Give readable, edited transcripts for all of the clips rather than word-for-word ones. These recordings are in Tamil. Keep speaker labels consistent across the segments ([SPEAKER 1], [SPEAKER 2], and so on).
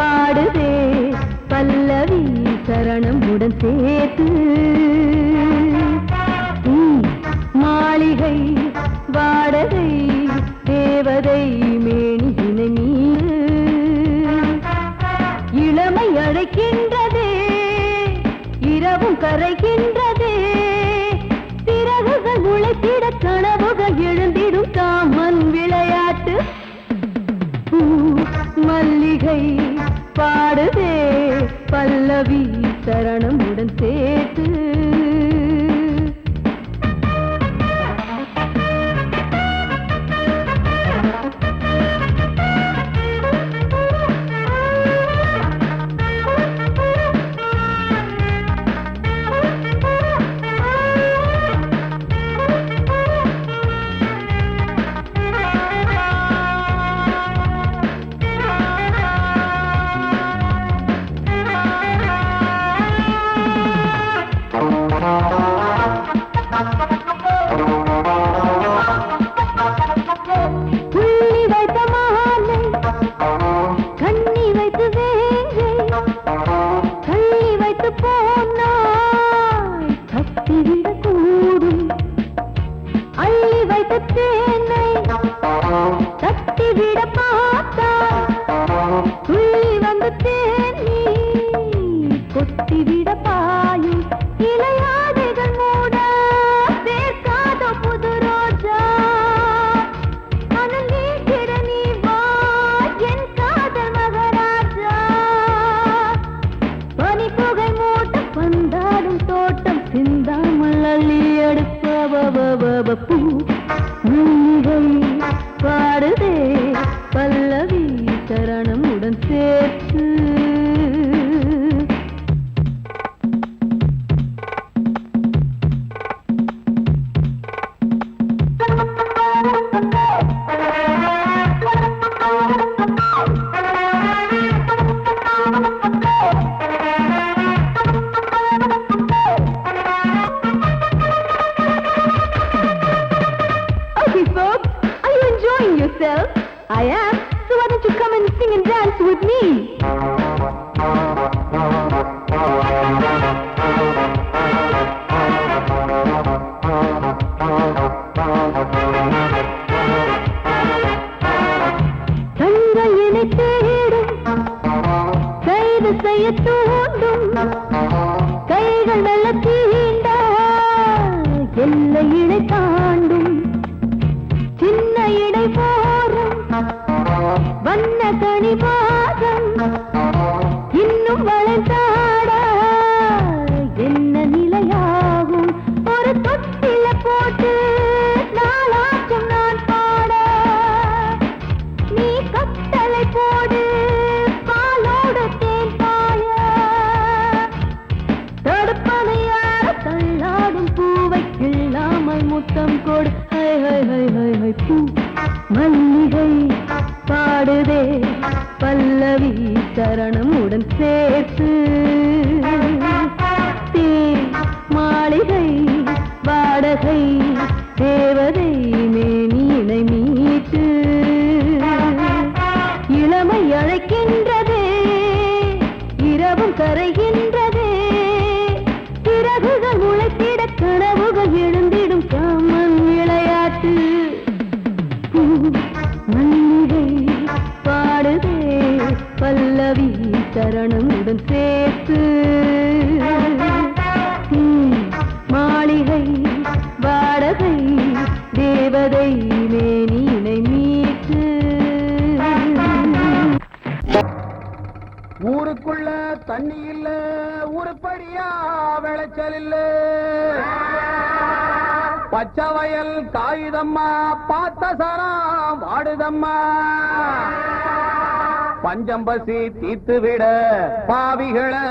[SPEAKER 1] பாடுதே பல்லவி சரணம் உடன் சேர்த்து மாளிகை வாடகை தேவதை மேனியினை மீது இளமை அழைக்கின்றதே இரவும் கரைகின்றதே சிறகுகள் உழைத்திட கனவுகள் எழுந்திடும் காமன் விளையாட்டு மல்லிகை பாடுதே பல்லவி சரணம் உடன் சேர்த்து பாடுதே பல்லவி சரணம் உடன் சேர்த்து I am, so why don't you come and sing and dance with me? தங்கையினை தேடும் கைது செய்ய தூண்டும் கைகள் நல்ல தீண்டா எல்லை இடை தாண்டும் சின்ன இடை போரும் வண்ண கனிவாதம் இன்னும் வளர்ந்தாட என்ன நிலையாகும் ஒரு தொட்டில போட்டு நாளாச்சும் நான் பாட நீ கட்டளை போடு பாலோடு தேன் பாய தடுப்பனையார தள்ளாடும் பூவை இல்லாமல் முத்தம் கொடு high high high high high பூ மல்லிகை பாடுதே பல்லவி சரணம் உடன் சேர்த்து மாளிகை வாடகை தேவதை மேனியினை மீட்டு இளமை அழைக்கின்றதே இரவும் கரைகின்றதே சிறகுகள் உழைத்திட கனவுகள் எழுந்திடும் காமன் விளையாட்டு மல்லிகை பாடுதே பல்லவி சரணம் உடன் சேர்த்து மாளிகை வாடகை தேவதை மேனியினை மீட்டு
[SPEAKER 2] ஊருக்குள்ள தண்ணி இல்ல ஊருப்படியா விளைச்சல் இல்ல பச்சை வயல் காயுதம்மா பார்த்த சரம் வாடுதம்மா பஞ்சம்பசி தீத்து விட பாவிகளை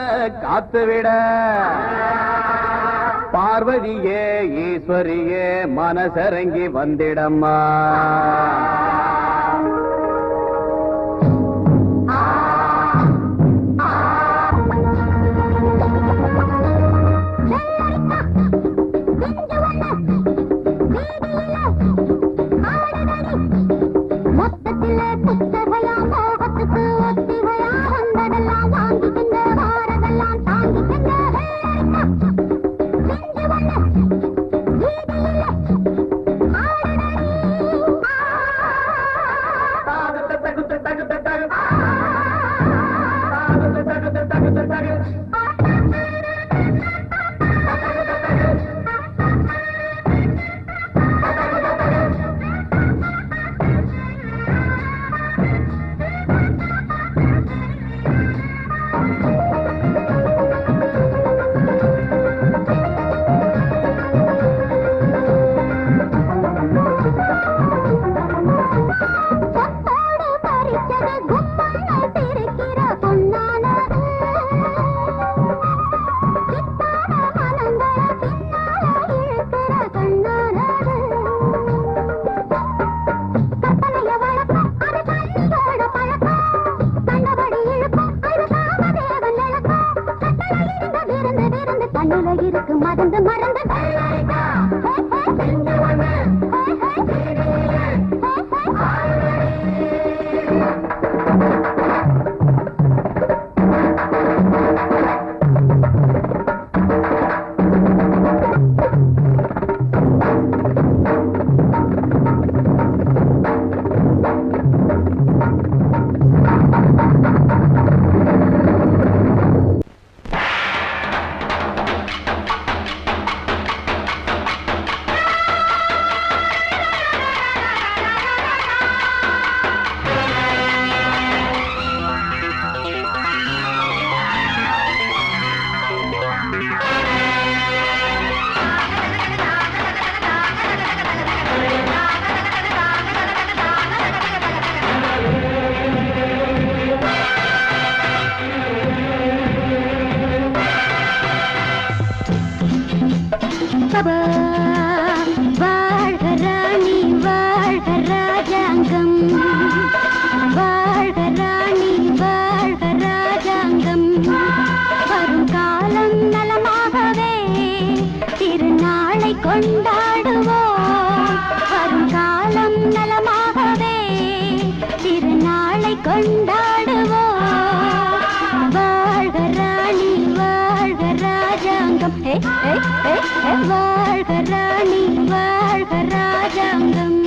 [SPEAKER 2] காத்து விட பார்வதியே ஈஸ்வரியே மனசரங்கி வந்திடம்மா
[SPEAKER 3] மொத்தத்திலே புத்தகையா மோகத்துக்கு ஒத்திகையா வந்த மறந்து மறந்து வாழ்க ராணி வாழ்க ராஜாங்கம் வாழ்க ராணி வாழ்க ராஜாங்கம் வரும் காலம் நலமாகவே திருநாளை கொண்டாடுவோம் வரும் காலம் நலமாகவே திருநாளை கொண்டாடுவோம் வாழ்க ராணி வாழ்க ராஜாங்கம் வாழ்க ராணி வாழ்க ராஜாங்கம்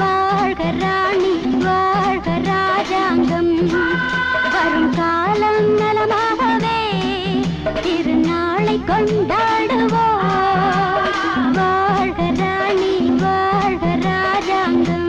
[SPEAKER 3] வாழ்க ராணி வாழ்க ராஜாங்கம் வரும் காலம் நலமாகவே திருநாளை கொண்டாடுவோம் வாழ்க ராணி வாழ்க ராஜாங்கம்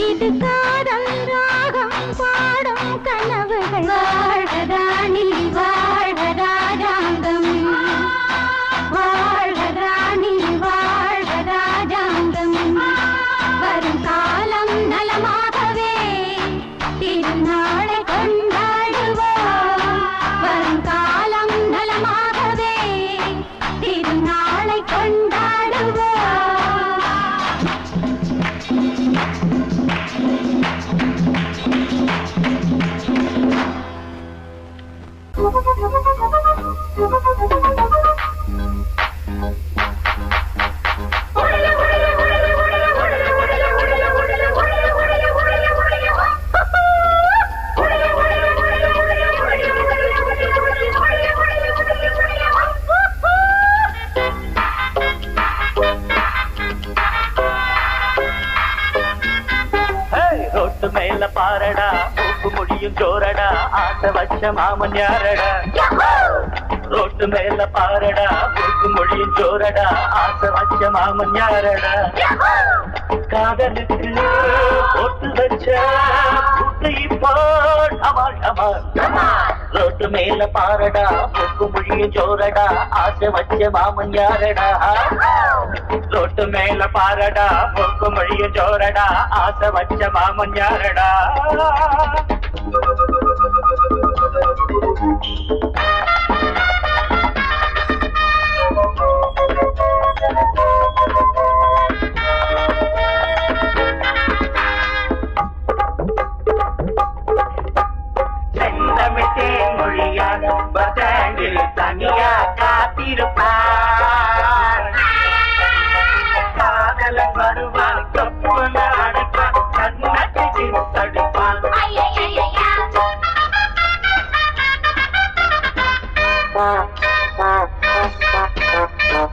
[SPEAKER 3] இது காதல் ராகம்
[SPEAKER 4] ரோட்டு மேல பாரடா மூக்கு முடியும் ஜோரடா ஆட்ட வச்ச மாமன் யாரடா ரோட்டு மேல பாரடா மூக்கு முடியும் ஜோரடா ஆட்ட வச்ச மாமன் யாரடா காதலுக்கு போட்டு வச்ச இப்போ டமால் டமால் ரோட்டு மேல பாரடா மூக்கு முடியும் ஜோரடா ஆசை வச்ச மாமன் யாரடா ரோட்டு மேல பாரடா மூக்கு முடியும் ஜோரடா ஆசை வச்ச மாமன் யாரடா செந்தமிட்டேன் மொழியான் பத்தாண்டில் தனியா காத்திருப்பார் காதலன் வருவான் கப்புல அடைப்பான் கண்ணாட்டி தடுப்பான்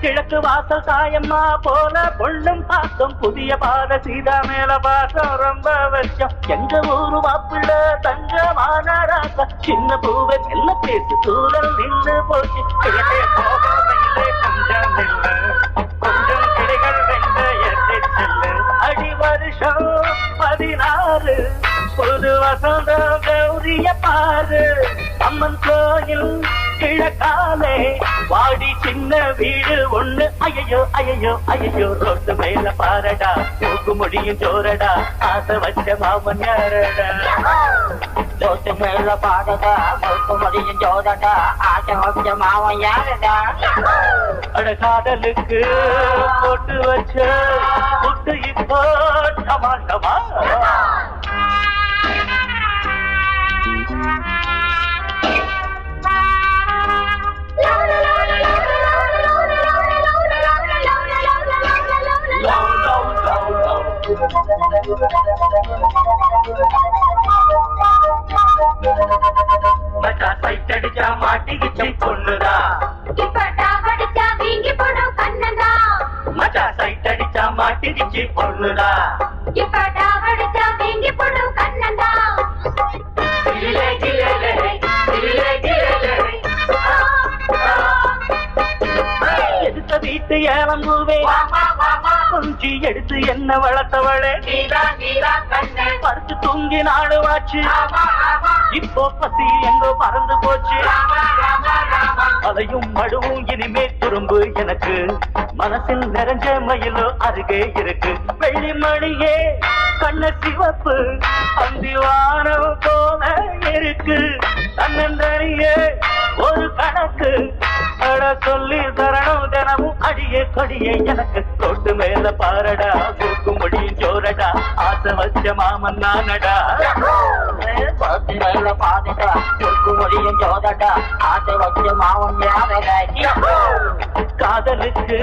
[SPEAKER 4] கிழக்கு வாசல் சாயம்மா போல பொண்ணும் பாசம் புதிய பாத சீதா மேல பாசம் ரொம்ப வருஷம் எங்க ஊரு வாப்புள்ள தங்கமான ராசா சின்ன பூவை மெல்ல பேசு தூரல் நின்று போச்சு கிழக்கே போகவில்லை கொஞ்சம் இல்லை கொஞ்சம் கிளைகள் வென்ற எத்தை செல்லு அடி வருஷம் 16 புது வசந்தம் கௌரிய பாரு அம்மன் கோயில் கிழக்காலே வாடி சின்ன வீடு ஒண்ணு ஐயோ ஐயோ ஐயோ ரோட்டு மேல பாரடா மூக்கு முடியும் ஜோரடா ஆசை வச்ச மாமன் யாரடா ரோட்டு மேல பாரடா மூக்கு முடியும் ஜோரடா ஆசை வச்ச மாமன் யாரடா அட காதலுக்கு போட்டு வச்ச புட்டு இப்போ டமால் டமால் மச்சா சைட்டடிச்சா மாட்டிக்கிச்சு பொண்ணுதா மச்சா சைட்டடிச்சா மாட்டிக்கிச்சு பொண்ணுதா எடுத்த வீட்டு ஏலம்பூவே கொஞ்சி எடுத்து என்ன வளர்த்தவளே பறிச்சு தூங்கி நாடுவாச்சு இப்போ பசி எங்கோ பறந்து போச்சு அதையும் மடுவும் இனிமே துரும்பு எனக்கு மனசில் நிறைஞ்ச மயிலோ அருகே இருக்கு வெள்ளி மணியே கண்ண சிவப்பு அந்திவானம் போல இருக்கு தன்னந்தனியே ஒரு கணக்கு அட சொல்லி தரணும் தினமும் அடியே கொடியே எனக்கு தொட்டு மேல பாரடா தூக்கு முடியும் ஜோரடா ஆசை வச்ச மாமன் நானடா தொட்டு மேல பாரடா தூக்கு முடியும் ஜோரடா ஆசை வச்ச மாமன் யாரடா காதலுக்கு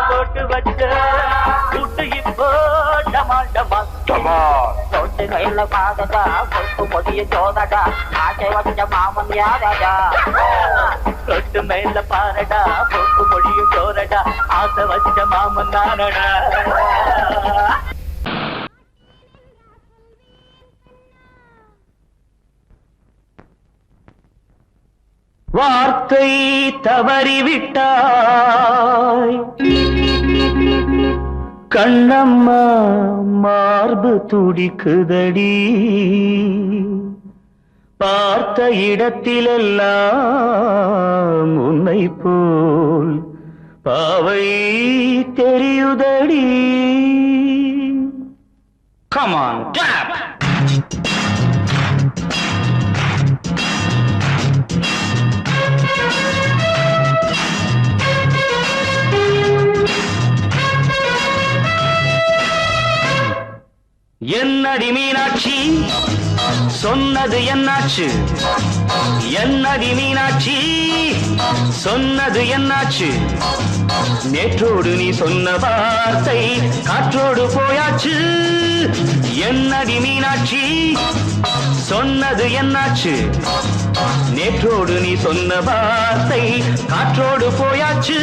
[SPEAKER 4] போட்டு வச்ச துட்டு இப்போ டமால் டமால் தொட்டு மேல பாரடா தூக்கு முடியும் ஜோரடா ஆசை வச்ச மாமன் யாரடா தொட்டு மேல பாரடா போக்கு முடியும் ஜோரடா ஆசை வச்ச மாமன் நானடா வார்த்தை தவறிவிட்டாய் கண்ணம்மா மார்பு துடிக்குதடி பார்த்த இடத்திலெல்லாம் உன்னை போல் பாவை தெரியுதடி. Come on, clap! என்னடி மீனாட்சி சொன்னது என்னாச்சு? என்னடி மீனாட்சி சொன்னது என்னாச்சு? நேற்றோடு நீ சொன்ன வார்த்தை காற்றோடு போயாச்சு. என்னடி மீனாட்சி சொன்னது என்னாச்சு? நேற்றோடு நீ சொன்ன வார்த்தை காற்றோடு போயாச்சு.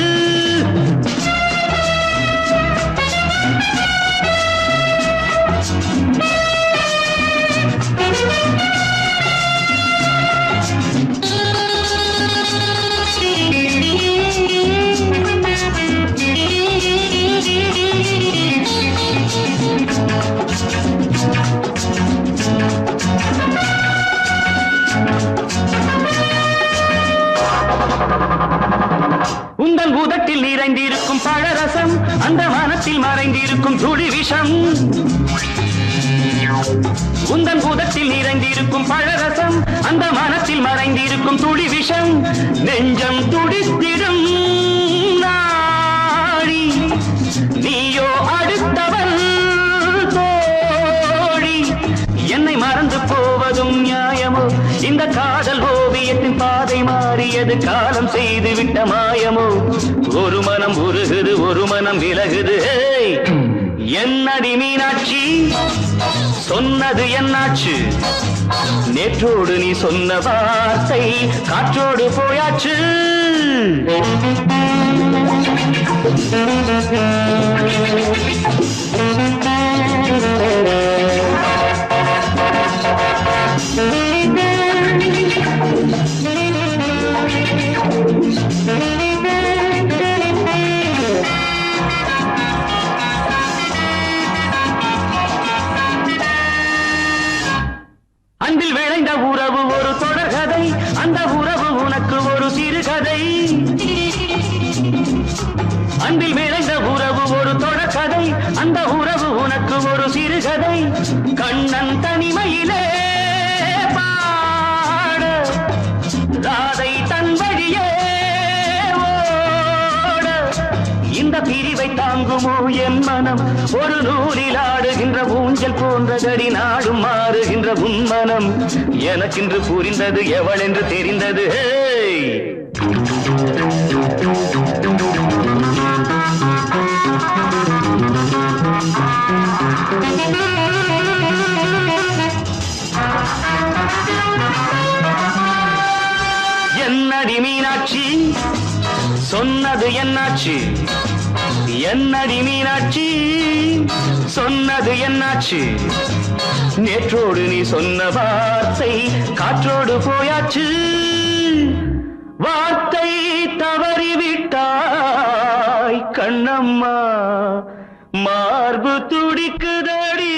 [SPEAKER 4] உந்தன் பூதத்தில் நிறைந்திருக்கும் பழரசம், அந்த வானத்தில் மறைந்திருக்கும் துளி விஷம். உந்தன் பூதத்தில் நிறைந்திருக்கும் பழரசம், அந்த வானத்தில் மறைந்திருக்கும் துளி விஷம். நெஞ்சம் துடித்திடும் நாடி, நீயோ அடுத்தவன் தோழி. என்னை மறந்து போவதும் நியாயமோ? இந்த காதல் ஓவியத்தின் பாதை மாறியது, காலம் செய்து விட்ட மாயமோ? ஒரு மனம் உருகுது, ஒரு மனம் விலகுது. என்னடி மீனாட்சி சொன்னது என்னாச்சு? நேற்றோடு நீ சொன்ன வார்த்தை காற்றோடு போயாச்சு. அன்பில் விளைந்த உறவு ஒரு தொடர்கதை, அந்த உறவு உனக்கு ஒரு சிறுகதை. அன்பில் விளைந்த உறவு ஒரு தொடர்கதை, அந்த உறவு உனக்கு ஒரு சிறுகதை. கண்ணன் தனிமையிலே பாட, ராதை தன் வழியே ஓட. இந்த பிரிவை தாங்குமோ என் மனம்? ஒரு நூலில் ஆடுகின்ற ஊஞ்சல் போன்றதடி, நாடும் மாறுகின்ற உன்மனம். எனக்கென்று புரிந்தது எவள் என்று தெரிந்தது. என்னடி மீனாட்சி சொன்னது என்னாச்சு? என்னடி மீனாட்சி சொன்னது என்னாச்சு? நேற்றோடு நீ சொன்ன வார்த்தை காற்றோடு போயாச்சு. வார்த்தை தவறிவிட்டாய் கண்ணம்மா, மார்பு துடிக்குதடி.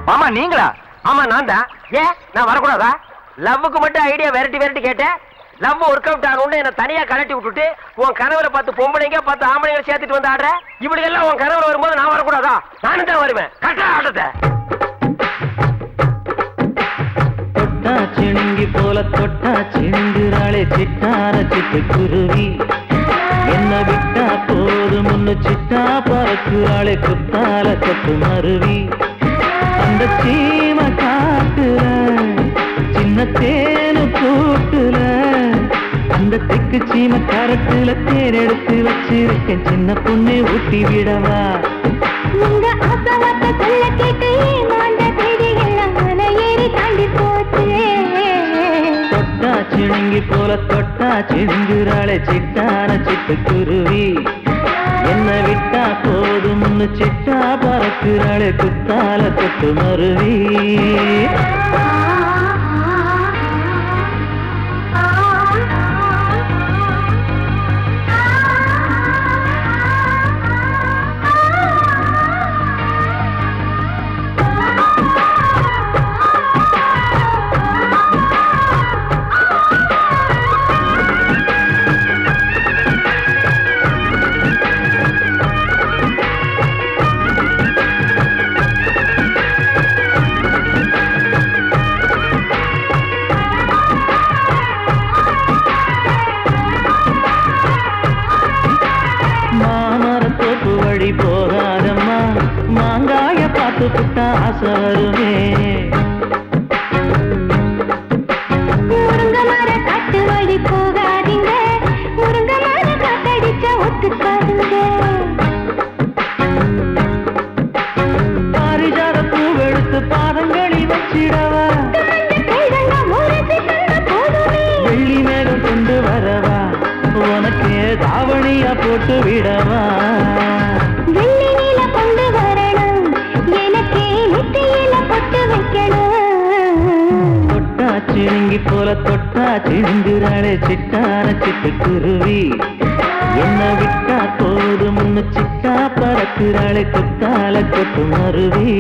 [SPEAKER 5] மாமா நீங்களா? ஆமா நான் தான். ஏன் நான் வரக்கூடாதா? லவ்வுக்கு மட்டும் ஐடியா வெரைட்டி வெரைட்டி கேட்டேன். லவ் ஒர்க் அவுட் ஆகணும்னு என்ன தனியா கலட்டி விட்டுட்டு உன் கனவுல 10 பொம்பளைங்க 10 ஆம்பளைங்க சேர்த்துட்டு வந்து ஆடுற. இப்படி எல்லாம் உன் கனவுல வரும்போது நான் வரக்கூடாதா? நானும் தான் வருவேன். கட்டா ஆட்டத்தை
[SPEAKER 6] தொட்டா சிணுங்கி போல தொட்டா சிணுங்குறாளே சிட்டார சிட்டு குருவி. என்ன விட்டா போதும் முன்னு சிட்டா பறக்குறாளே குத்தால கொத்து மருவி. அந்த சீம காட்டுல சின்ன தேனு கூட்டுல, அந்த தெக்கு சீம கரட்டுல தேன் எடுத்து வச்சிருக்கேன். சின்ன பொண்ணு ஊட்டி விடவா?
[SPEAKER 3] உங்க ஆசவாத்த சொல்ல கேட்டு மாண்ட தேடி எல்லாம் மலை ஏறி தாண்டி போச்சு.
[SPEAKER 6] தொட்டா சிணுங்கி போல தொட்டா சிணுங்குறாளே சிட்டான சிட்டு குருவி. என்ன விட்டா போதும்னு சிட்டா பறக்குறாளே குத்தால கொத்து மருவி. பார்த்து புட்டா ஆசை வருமே.
[SPEAKER 3] முருங்க மர காட்டு வழி போகாதீங்க, முருங்க மர காத்தடிச்ச ஒத்துக்காதுங்க.
[SPEAKER 6] பாரிஜாத பூவெடுத்து பாதங்களில் வச்சிடவா, வெள்ளி மேகம் கொண்டு வரவா, உனக்கு தாவணியா போட்டு விடவா.
[SPEAKER 3] வெள்ளி நீல கொண்டு வரணும், எனக்கு நெத்தியில பொட்டு வைக்கணும்.
[SPEAKER 6] தொட்டா சிணுங்கி போல தொட்டா சிணுங்குறாளே சிட்டான சிட்டுக்குருவி, என்ன விட்டா போதும் முன்னு சிட்டா பறக்குறாளே கொத்தால கொத்து மருவி.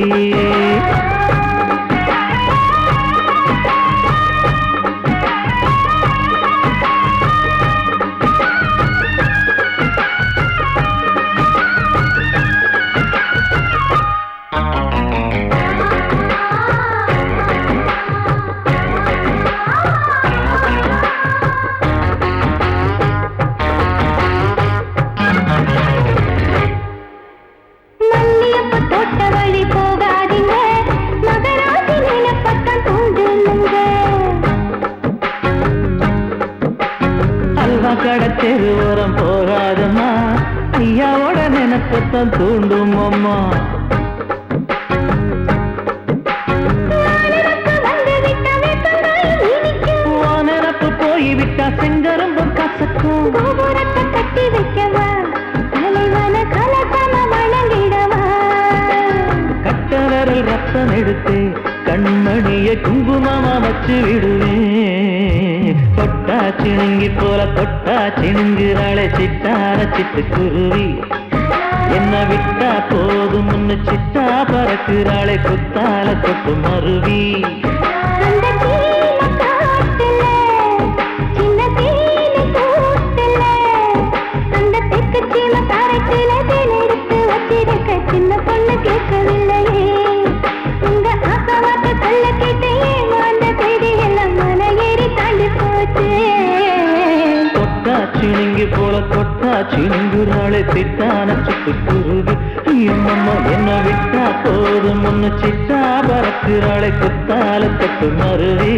[SPEAKER 3] மல்லியப்ப தோட்ட வழி போகாதீங்க, மகராசி நிலப்பட்டம் தூண்டுங்க.
[SPEAKER 6] அல்வா கடை தெருவோரம் போகாதம்மா, ஐயாவோட நினைப்பத்தான் தூண்டும் அம்மா. நினப்பு போய்விட்டா செங்கரும்பும் கசக்கும்.
[SPEAKER 3] கோபுரத்தை கட்டி வைக்கவா, தலைவன கலசம வணங்கிடவா.
[SPEAKER 6] கட்ட விரல் ரத்தம் எடுத்து கண்மணிய குங்குமமா வச்சு விடுவேன். தொட்டா சிணுங்கி போல தொட்டா சிணுங்குறாளே சிட்டான சிட்டுக்குருவி, என்ன விட்டா போதும் முன்னு சிட்டா பறக்குறாளே குத்தால கொத்து மருவி.
[SPEAKER 3] அந்த சீன காட்டுல, சின்ன தேனி கூட்டுல, அந்த தெற்கு சீம காரைக்குல தேன் எடுத்து வச்சிருக்க சின்ன பொண்ணு கேட்கவில்லையே. உங்க ஆசவாட்ட சொல்ல கேட்டையே, அந்த செய்தி எல்லாம் மன ஏறி தாண்டி போச்சு.
[SPEAKER 6] தொட்டா சிணுங்கி போல தொட்டா சிணுங்குறாளே சிட்டான சிட்டுக்குருவி, அம்மம்மா என்ன விட்டா போதும் முன்னு சிட்டா பறக்குறாளே குத்தால கொத்து மருவி.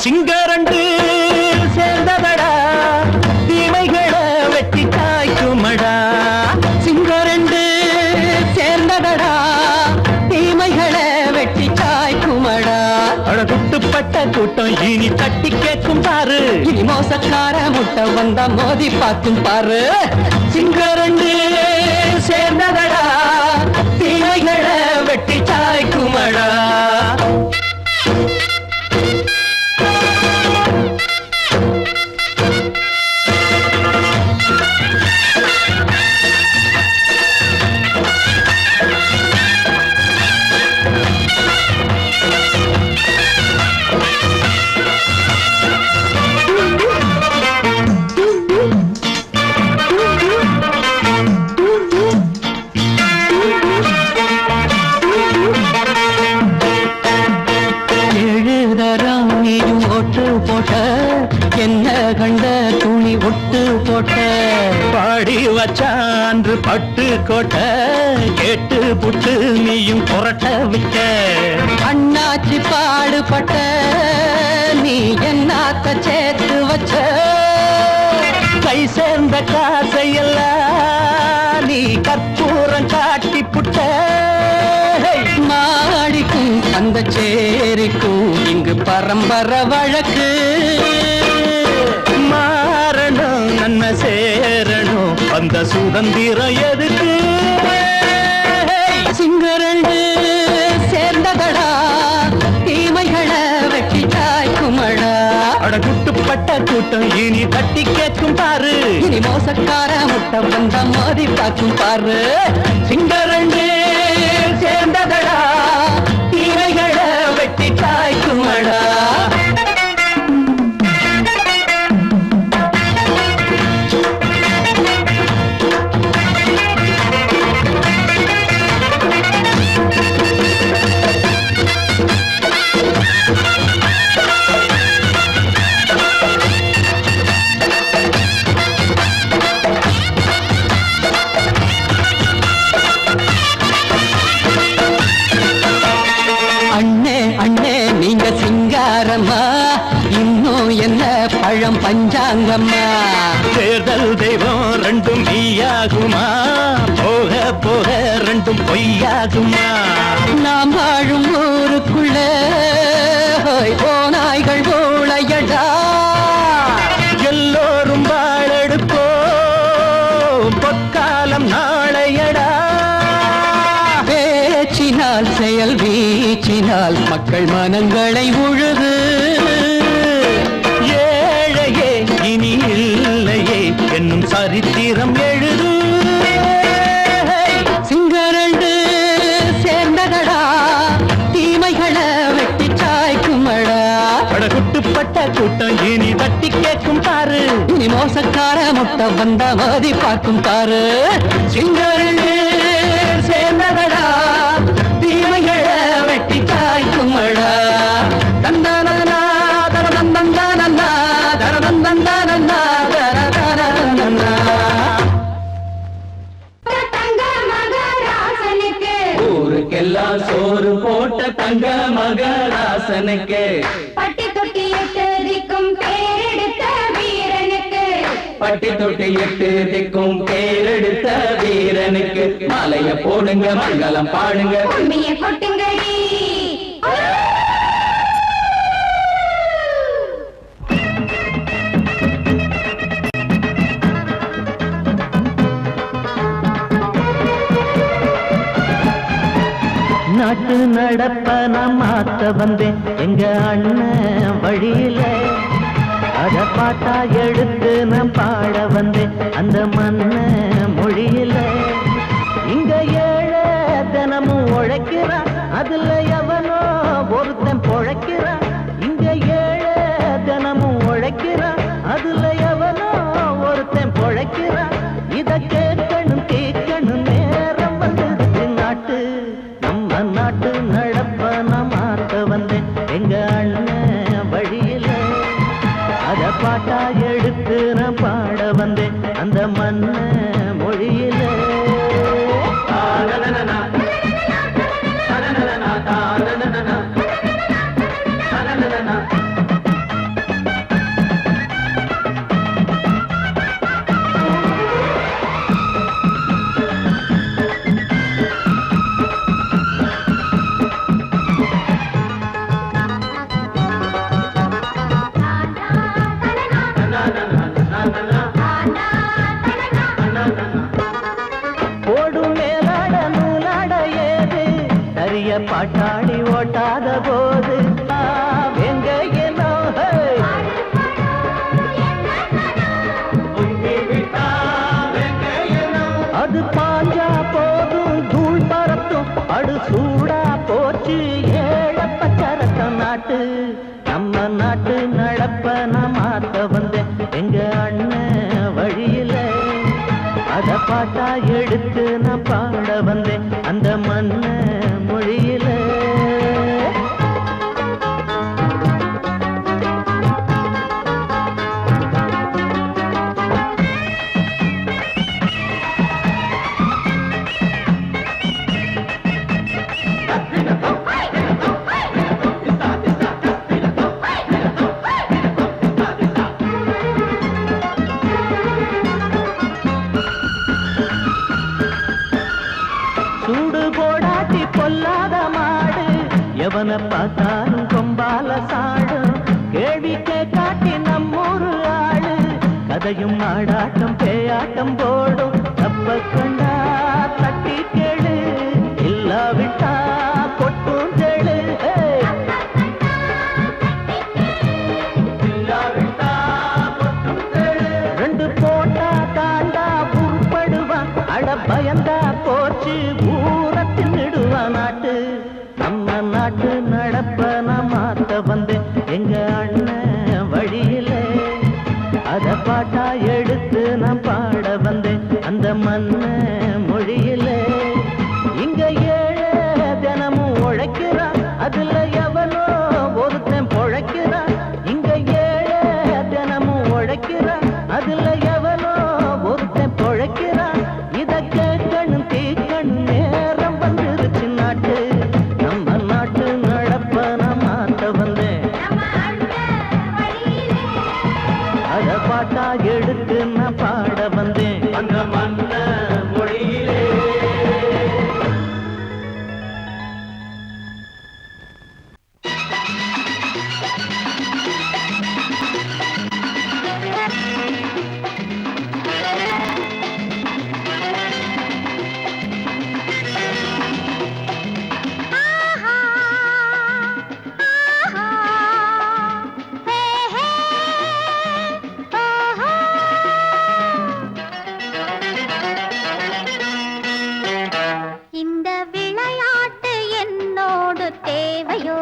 [SPEAKER 2] சிங்கரண்டு சேர்ந்ததடா, தீமைகளை வெட்டி காய்க்குமடா. சிங்கரண்டு சேர்ந்ததடா, தீமைகளை வெட்டி காய்க்குமடா. அழகுட்டுப்பட்ட கூட்டம் இனி தட்டி கேட்கும் பாரு, இனி மோசக்கார முட்டை வந்தா மோதி பார்க்கும் பாரு. சிங்கரண்டு சேர்ந்ததடா, தீமைகளை வெட்டி காய்க்குமடா. என்ன கண்ட துணி ஒட்டு போட்ட, பாடி வச்சான்று பட்டு கோட்ட, கேட்டு புட்டு நீயும் புரட்ட விட்ட. அண்ணாச்சி பாடுபட்ட நீ என்னாத்த சேர்த்து வச்ச, கை சேர்ந்த காசையெல்லாம் நீ கற்பூரம் காட்டி புட்ட. மாடிக்கும் அந்த சேரிக்கும் இங்கு பரம்பரை வழக்கு, மாறணும் நன்மை சேரணும் அந்த சுதந்திரம் எதுக்கு. சிங்கரண்டு சேர்ந்ததடா, தீமைகளை வெட்டி காய்க்குமடா. அடகுட்டுப்பட்ட கூட்டம் இனி தட்டி கேட்கும் பாரு, இனி மோசக்கார முட்டை வந்த மோதி பார்க்கும் பாரு. சிங்கரண்டு சேர்ந்ததடா, தீமைகளை வெட்டி காய்க்குமடா. பஞ்சாங்கம்மா.
[SPEAKER 6] தேர்தல் தெய்வம் ரெண்டும் மெய்யாகுமா, போக போக ரெண்டும் பொய்யாகுமா.
[SPEAKER 2] நாம் வாழும் ஊருக்குள்ள போனாய்கள் போலையடா,
[SPEAKER 6] எல்லோரும் வாழெடுப்போ பொற்காலம் நாளையடா.
[SPEAKER 2] பேச்சினால் செயல் வீச்சினால் மக்கள் மனங்களை உழுது.
[SPEAKER 6] ஏழையே இனி இல்லையே என்னும் சரித்திரம் எழுது.
[SPEAKER 2] சிங்கரண்டு சேர்ந்ததடா, தீமைகளை வெட்டி சாய்க்குமடா.
[SPEAKER 6] குட்டுப்பட்ட கூட்டம் இனி தட்டி கேட்கும் பாரு,
[SPEAKER 2] இனி மோசக்கார முட்டை வந்த மதி பார்க்கும் பாரு.
[SPEAKER 6] சிங்கரண்டு சேர்ந்ததடா,
[SPEAKER 2] தீமைகளை வெட்டி சாய்க்குமடா.
[SPEAKER 6] தந்தனனா தரதந்தந்தனனா தரதந்தந்தனனா தரதந்தனனா.
[SPEAKER 3] தங்க மகராசனுக்கு
[SPEAKER 2] ஊருக்கெல்லாம் சோறு போட்ட தங்க மகராசனுக்கு,
[SPEAKER 3] பட்டி தொட்டி எட்டு திக்கும் பேரெடுத்த வீரனுக்கு,
[SPEAKER 2] பட்டி தொட்டி எட்டு திக்கும் பேரெடுத்த வீரனுக்கு மாலைய போடுங்க, மங்களம் பாடுங்க.
[SPEAKER 3] கும்மிய கொட்டுங்கடி.
[SPEAKER 6] நாட்டு நடப்ப நான் மாத்த வந்தேன் எங்க அண்ணன் வழியில, அத பாட்டா எடுத்து நான் பாட வந்தேன் அந்த மண்ண மொழியில. இங்க ஏழை தினமும் உழைக்கிறான், அதுல எவனோ ஒருத்தன் பொழைக்கிறான். இங்க ஏழை தினமும் உழைக்கிறான், அதுல எவனோ ஒருத்தன் பொழைக்கிறான். இத கேட்கணும் கேட்கணும் நேரம் வந்துடுச்சு. நாட்டு நம்ம நாட்டு நடப்ப நான் மாத்த வந்தேன் எங்க அண்ணன் வழியில, அத பாட்டா எடுத்து நான் பாட வந்தேன் அந்த மண்ண மொழியில. ஓடும் மேலாட நூலாட ஏது நிறைய பாட்டாளி ஓட்டாத போது எங்க ஏனோ அது பாஞ்சா போதும் தூள் பறத்தும் அடு சூடா போச்சு ஏழப்பச்சரத்த நாட்டு. நம்ம நாட்டு நடப்ப நான் மாத்த வந்தேன் எங்க அண்ணன் வழியில, அத பாட்டா எடுத்து நான் பாட வந்தேன் அந்த மண்ண மொழியில. சூடு போடாட்டி பொல்லாத மாடு எவனை பார்த்தாலும் கொம்பால சாடும். கேள்வி கேட்காட்டி நம்மூரு ஆளு கதையும் ஆடாட்டம் பேயாட்டம் போடும். தப்ப கண்டா தட்டி கேளு, இல்லாவிட்டா கொட்டும் கேளு. ரெண்டு போட்டா தாண்டா உருப்படுவான், அட பயந்தா போச்சு ஊரை தின்னுடுவான் நாட்டு. நம்ம நாட்டு நடப்ப நான் மாத்த வந்தேன் எங்க அண்ணன் வழியில, அத பாட்டா எடுத்து நான் பாட வந்தேன் அந்த மண்ண மொழியில. இங்க ஏழை தினமும் உழைக்கிறான், அதுல எவனோ ஒருத்தன் பொழைக்கிறான். இங்க ஏழை தினமும் உழைக்கிறான், அதுல எவனோ ஒருத்தன் பொழைக்கிறான். இத கேட்கணும் தீக்கணும் நேரம் வந்துருச்சு. நாட்டு நம்ம நாட்டு நடப்ப நான் மாத்த வந்தேன், அத உங்களுக்கு நான் பாட வந்தேன் அந்த மன்ன மொழியிலே.
[SPEAKER 3] இந்த விளையாட்டு என்னோடு தேவையோ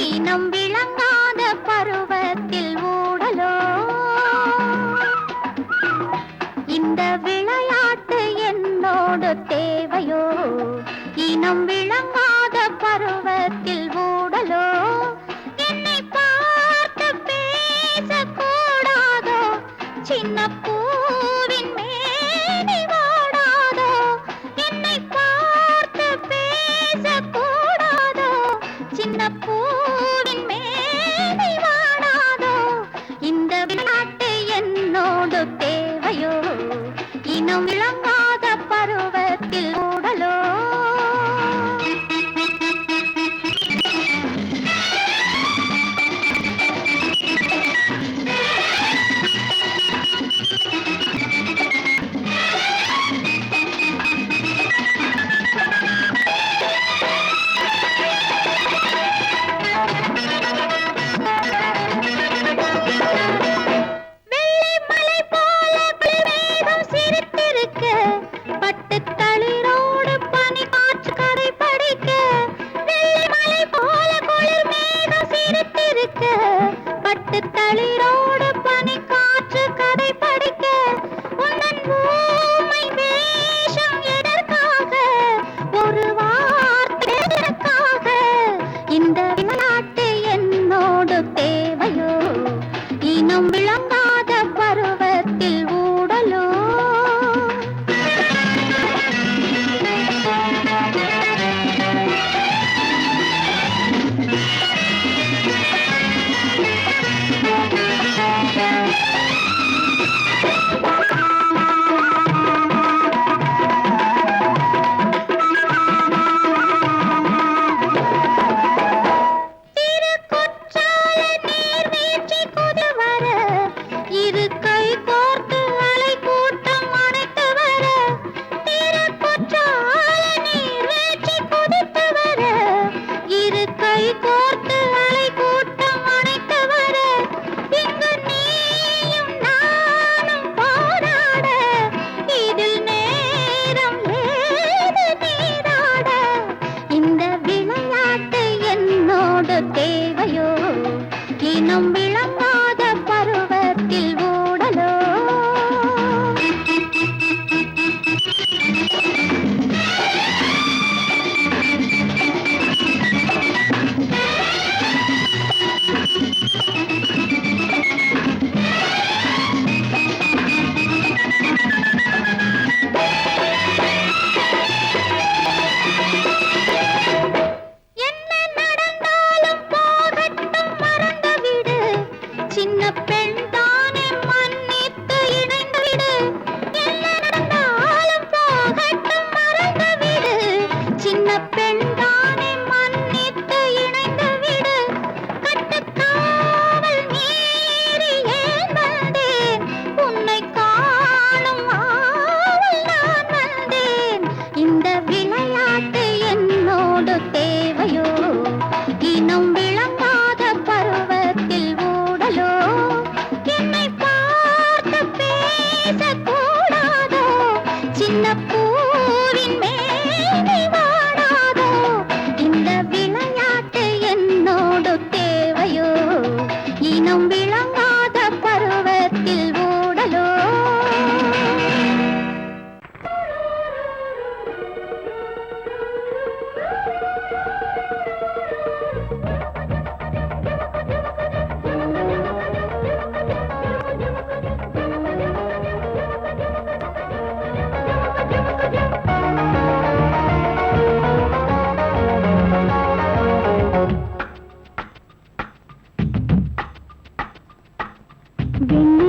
[SPEAKER 3] இனம் விளங்காத பருவத்தில் ஊடலோ இந்த விளையாட்டு என்னோடு தேவையோ இனம் விளங்காத பருவத்தில் ஊடலோ என்னை பார்த்து பேசக்கூடாதோ சின்ன பூவின் மேனி வாடாதோ என்னை பார்த்து பேசக்கூடாதோ சின்ன பூவின் மேனி வாடாதோ இந்த விளையாட்டு என்னோடு தேவையோ இனம் விளங்காத பருவத்தில் ஊடலோ. வெள்ளிமலை போல குளிர்மேகம் சிரித்திருக்க, பட்டுத் தளிரோடு பனி காற்று கதை படிக்க. வெள்ளிமலை போல குளிர்மேகம் சிரித்திருக்க, பட்டுத் தளிரோடு பனி காற்று கதை படிக்க. உந்தன் ஊமை வேஷம் எதற்காக, ஒரு வார்த்தை எதற்காக? இந்த விளையாட்டு என்னோடு தேவையோ இனம் விளங்காத பருவத்தில் ஊடலோ. திருக்குற்றால நீர்வீழ்ச்சி குதிவர வெண்ணி